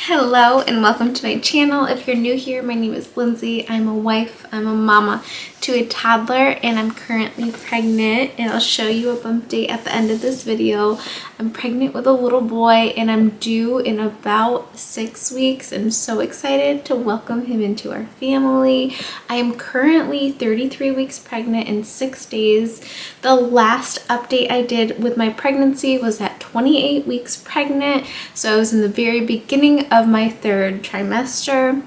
Hello and welcome to my channel. If you're new here, my name is Lindsay. I'm a wife, I'm a mama to a toddler, and I'm currently pregnant, and I'll show you a bump date at the end of this video. I'm pregnant with a little boy and I'm due in about 6 weeks. I'm so excited to welcome him into our family. I am currently 33 weeks pregnant and 6 days. The last update I did with my pregnancy was at 28 weeks pregnant, so I was in the very beginning of my 3rd trimester.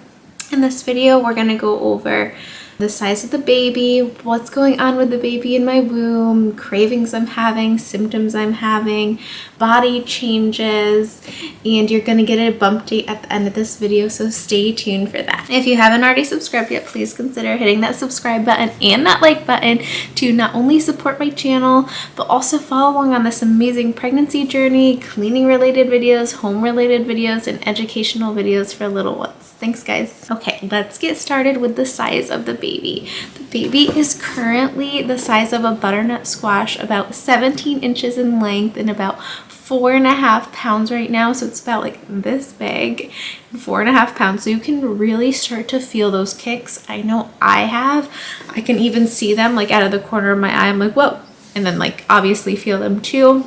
In this video, we're going to go over the size of the baby, what's going on with the baby in my womb, cravings I'm having, symptoms I'm having, body changes, and you're going to get a bump date at the end of this video, so stay tuned for that. If you haven't already subscribed yet, please consider hitting that subscribe button and that like button to not only support my channel, but also follow along on this amazing pregnancy journey, cleaning related videos, home related videos, and educational videos for little ones. Thanks, guys. Okay, let's get started with the size of the baby. The baby is currently the size of a butternut squash, about 17 inches in length and about 4.5 pounds right now. So it's about like this big, 4.5 pounds. So you can really start to feel those kicks. I know I have. I can even see them like out of the corner of my eye. I'm like, whoa. And then like obviously feel them too.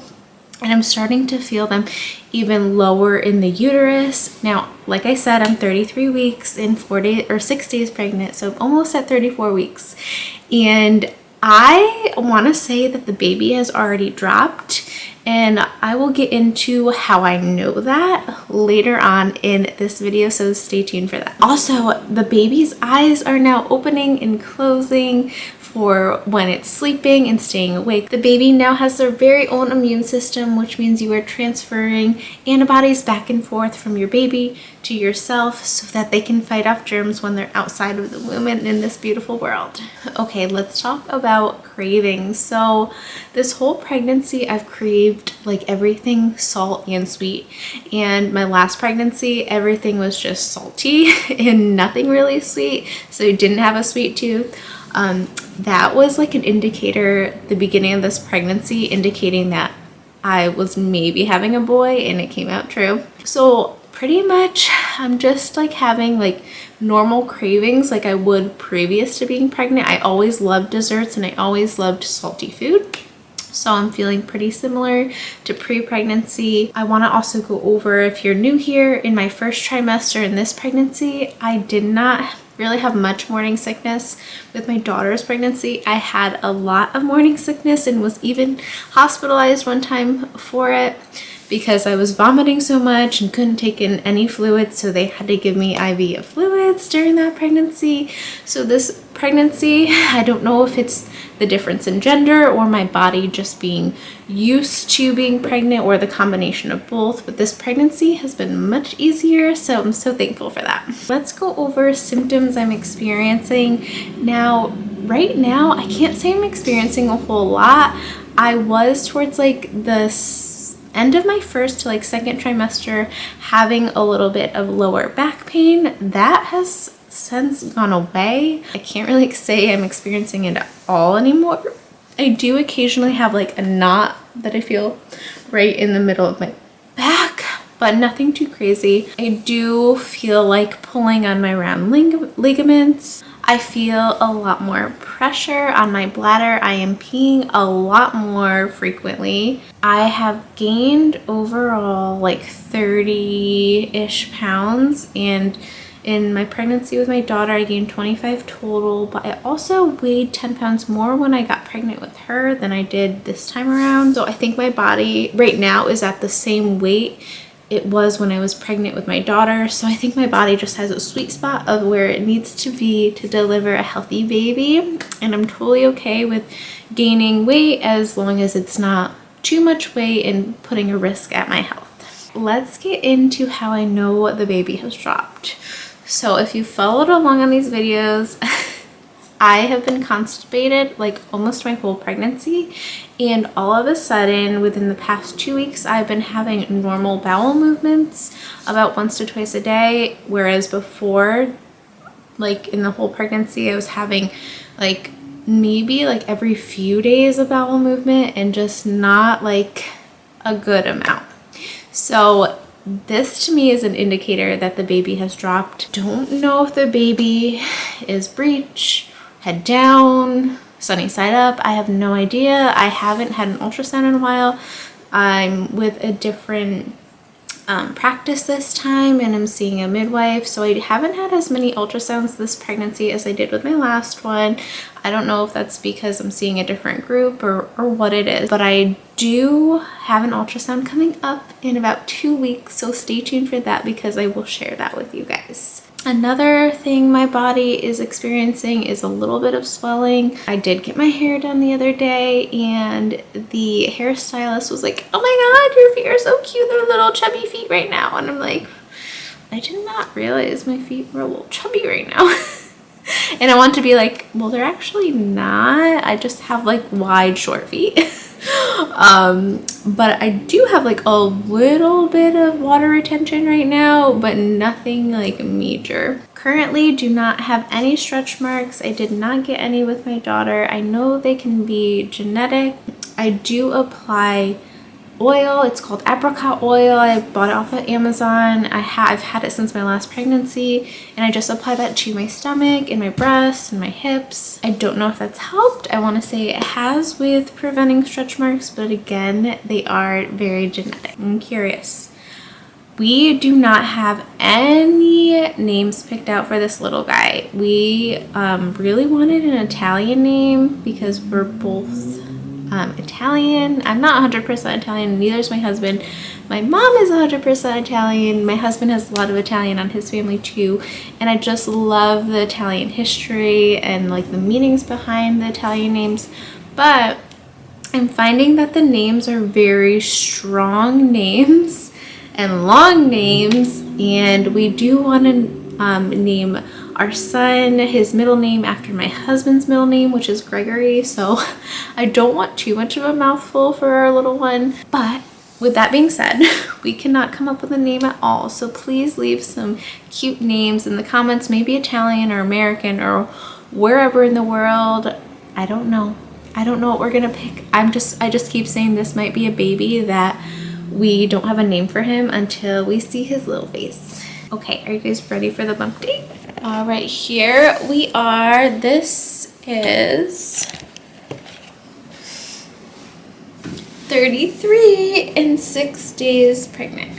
And I'm starting to feel them even lower in the uterus. Now, like I said, I'm 33 weeks and 6 days pregnant, so I'm almost at 34 weeks. And I want to say that the baby has already dropped, and I will get into how I know that later on in this video, so stay tuned for that. Also, the baby's eyes are now opening and closing for when it's sleeping and staying awake. The baby now has their very own immune system, which means you are transferring antibodies back and forth from your baby to yourself so that they can fight off germs when they're outside of the womb and in this beautiful world. Okay, let's talk about cravings. So this whole pregnancy, I've craved like everything salt and sweet. And my last pregnancy, everything was just salty and nothing really sweet. So I didn't have a sweet tooth. That was like an indicator, the beginning of this pregnancy, indicating that I was maybe having a boy, and it came out true. So pretty much I'm just like having like normal cravings like I would previous to being pregnant. I always loved desserts and I always loved salty food. So I'm feeling pretty similar to pre-pregnancy. I want to also go over, if you're new here, in my 1st trimester in this pregnancy, I did not really have much morning sickness. With my daughter's pregnancy, I had a lot of morning sickness and was even hospitalized one time for it because I was vomiting so much and couldn't take in any fluids, so they had to give me IV of fluids during that pregnancy. So this pregnancy, I don't know if it's the difference in gender or my body just being used to being pregnant or the combination of both, but this pregnancy has been much easier, so I'm so thankful for that. Let's go over symptoms I'm experiencing. Now, right now, I can't say I'm experiencing a whole lot. I was towards like the end of my 1st to like 2nd trimester having a little bit of lower back pain. That has since gone away. I can't really say I'm experiencing it at all anymore. I do occasionally have like a knot that I feel right in the middle of my back, but nothing too crazy. I do feel like pulling on my round ligaments. I feel a lot more pressure on my bladder. I am peeing a lot more frequently. I have gained overall like 30-ish pounds, and in my pregnancy with my daughter, I gained 25 total, but I also weighed 10 pounds more when I got pregnant with her than I did this time around. So I think my body right now is at the same weight it was when I was pregnant with my daughter. So I think my body just has a sweet spot of where it needs to be to deliver a healthy baby. And I'm totally okay with gaining weight as long as it's not too much weight and putting a risk at my health. Let's get into how I know the baby has dropped. So if you followed along on these videos, I have been constipated like almost my whole pregnancy, and all of a sudden within the past 2 weeks I've been having normal bowel movements about once to twice a day, whereas before, like in the whole pregnancy, I was having like maybe like every few days of bowel movement and just not like a good amount. So this to me is an indicator that the baby has dropped. Don't know if the baby is breech, head down, sunny side up. I have no idea. I haven't had an ultrasound in a while. I'm with a different practice this time, and I'm seeing a midwife, so I haven't had as many ultrasounds this pregnancy as I did with my last one. I don't know if that's because I'm seeing a different group or what it is, but I do have an ultrasound coming up in about 2 weeks, so stay tuned for that because I will share that with you guys. Another thing my body is experiencing is a little bit of swelling. I did get my hair done the other day, and the hairstylist was like, oh my god, your feet are so cute, they're little chubby feet right now. And I'm like, I did not realize my feet were a little chubby right now. And I want to be like, well, they're actually not. I just have like wide, short feet. But I do have like a little bit of water retention right now, but nothing like major. Currently do not have any stretch marks. I did not get any with my daughter. I know they can be genetic. I do apply oil. It's called apricot oil. I bought it off of Amazon. I've had it since my last pregnancy, and I just apply that to my stomach and my breasts and my hips. I don't know if that's helped. I want to say it has with preventing stretch marks, but again, they are very genetic. I'm curious. We do not have any names picked out for this little guy. We really wanted an Italian name because we're both Italian. I'm not 100% Italian, neither is my husband. My mom is 100% Italian. My husband has a lot of Italian on his family too, and I just love the Italian history and like the meanings behind the Italian names. But I'm finding that the names are very strong names and long names, and we do want to name our son his middle name after my husband's middle name, which is Gregory. So I don't want too much of a mouthful for our little one. But with that being said, we cannot come up with a name at all. So please leave some cute names in the comments, maybe Italian or American or wherever in the world. I don't know. I don't know what we're gonna pick. I just keep saying this might be a baby that we don't have a name for him until we see his little face. Okay, are you guys ready for the bump date? All right, here we are. This is 33 and 6 days pregnant.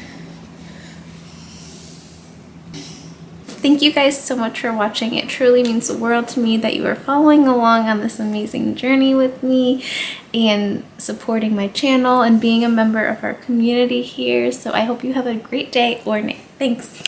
Thank you guys so much for watching. It truly means the world to me that you are following along on this amazing journey with me and supporting my channel and being a member of our community here. So I hope you have a great day or night. Thanks.